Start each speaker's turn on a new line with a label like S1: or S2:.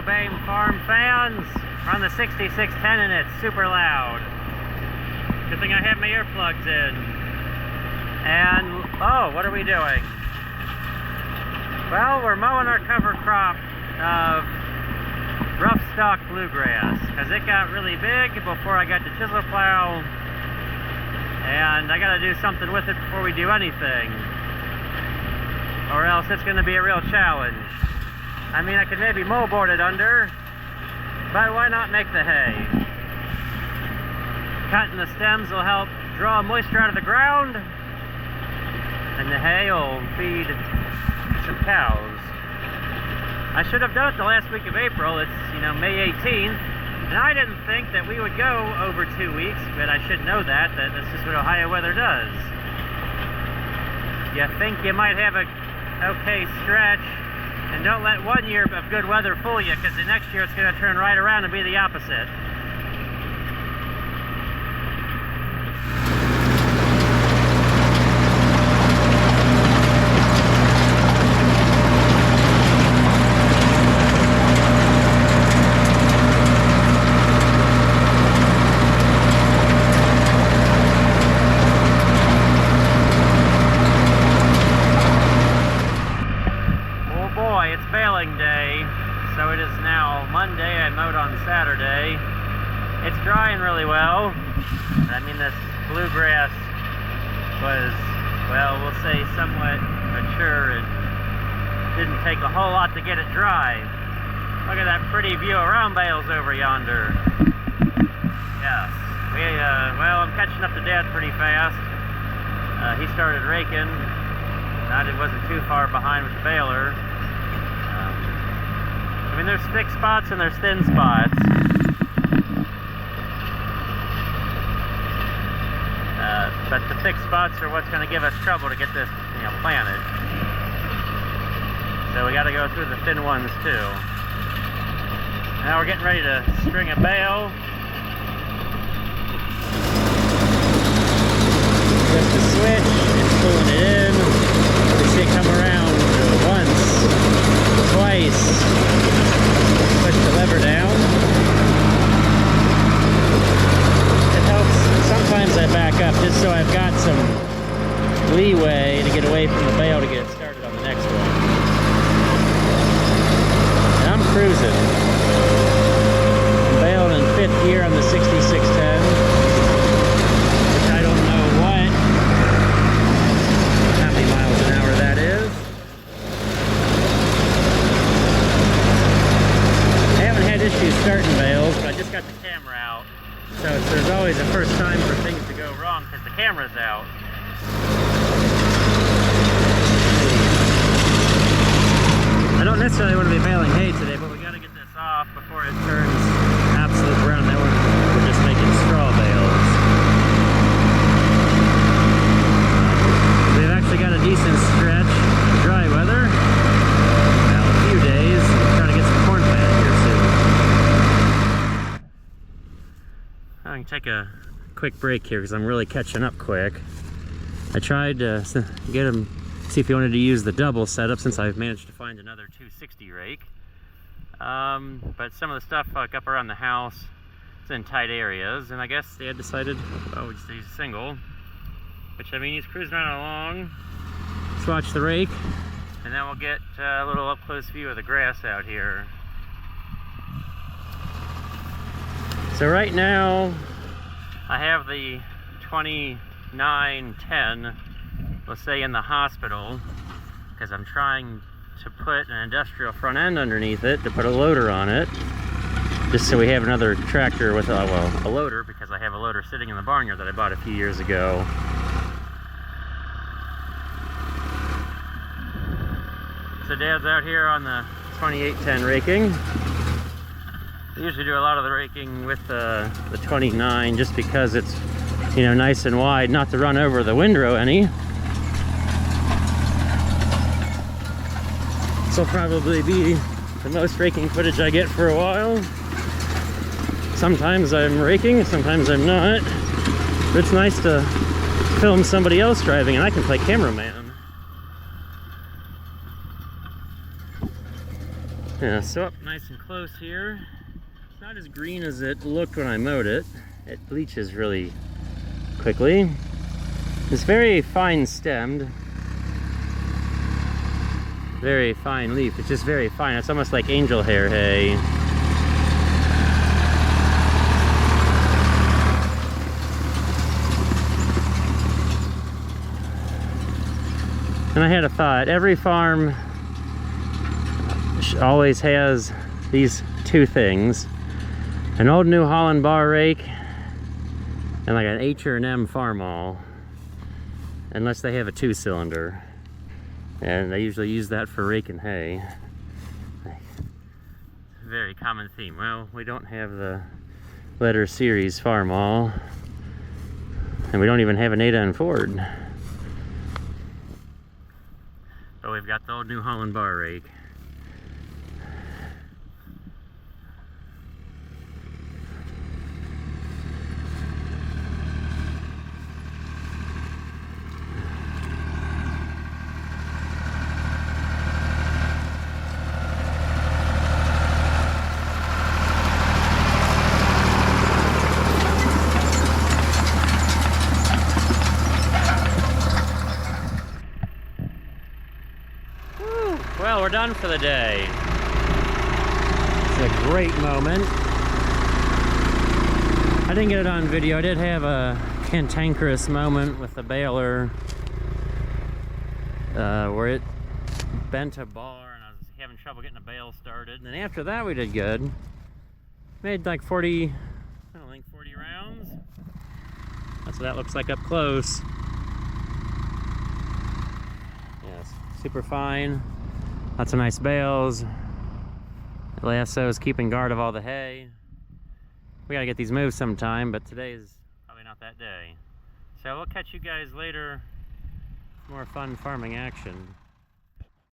S1: Bame Farm fans. We're on the 6610 and it's super loud. Good thing I have my earplugs in. And, oh, what are we doing? Well, we're mowing our cover crop of rough stock bluegrass because it got really big before I got the chisel plow, and I got to do something with it before we do anything, or else it's going to be a real challenge. I mean, I could maybe moldboard it under, but why not make the hay? Cutting the stems will help draw moisture out of the ground, and the hay will feed some cows. I should have done it the last week of April. It's, May 18th, and I didn't think that we would go over 2 weeks, but I should know that that's just what Ohio weather does. You think you might have a okay stretch, and don't let 1 year of good weather fool you, because the next year it's going to turn right around and be the opposite. Day, so it is now Monday. I mowed on Saturday. It's drying really well. I mean, this bluegrass was, well, we'll say somewhat mature and didn't take a whole lot to get it dry. Look at that pretty view of round bales over yonder. Yes, well, I'm catching up to Dad pretty fast. He started raking. I wasn't too far behind with the baler. I mean, there's thick spots and there's thin spots. But the thick spots are what's going to give us trouble to get this, planted. So we got to go through the thin ones too. Now we're getting ready to string a bale. Just the switch, it's pulling it in. You see it come around once, twice. Push the lever down. It helps. Sometimes I back up just so I've got some leeway to get away from the bale to get started on the next one. And I'm cruising. I'm baling in 5th gear on the 6610. Which I don't know how many miles an hour that is. Issues starting bales, but I just got the camera out, so there's always a first time for things to go wrong because the camera's out. I don't necessarily want to be baling hay today, but we got to get this off before it turns absolute brown. Then we're just making straw bales. We've actually got a decent stretch of dry weather. Well, a few days. We'll try to get some corn planted here soon. I can take a quick break here because I'm really catching up quick. I tried to get him, see if he wanted to use the double setup since I've managed to find another 260 rake. But some of the stuff like up around the house, it's in tight areas, and I guess they had decided, oh, we just use a single. Which, I mean, he's cruising right along. Let's watch the rake, and then we'll get a little up close view of the grass out here. So right now, I have the 2910, let's say, in the hospital, because I'm trying to put an industrial front end underneath it to put a loader on it, just so we have another tractor with a loader, because I have a loader sitting in the barnyard that I bought a few years ago. So Dad's out here on the 2810 raking. I usually do a lot of the raking with the 29 just because it's, nice and wide, not to run over the windrow any. This will probably be the most raking footage I get for a while. Sometimes I'm raking, sometimes I'm not. But it's nice to film somebody else driving and I can play cameraman. Yeah, so up nice and close here. It's not as green as it looked when I mowed it. It bleaches really quickly. It's very fine stemmed. Very fine leaf. It's just very fine. It's almost like angel hair hay. And I had a thought. Every farm always has these two things. An old New Holland bar rake and like an H or an M farmall. Unless they have a 2-cylinder. And they usually use that for raking hay. Very common theme. Well, we don't have the letter series farmall. And we don't even have an 8-on Ford. But we've got the old New Holland bar rake. Well, we're done for the day. It's a great moment. I didn't get it on video. I did have a cantankerous moment with the baler where it bent a bar and I was having trouble getting the bale started. And then after that we did good. Made like 40, I don't think 40 rounds. That's what that looks like up close. Yes, super fine. Lots of nice bales. The lasso is keeping guard of all the hay. We gotta get these moved sometime, but today is probably not that day. So we'll catch you guys later. More fun farming action.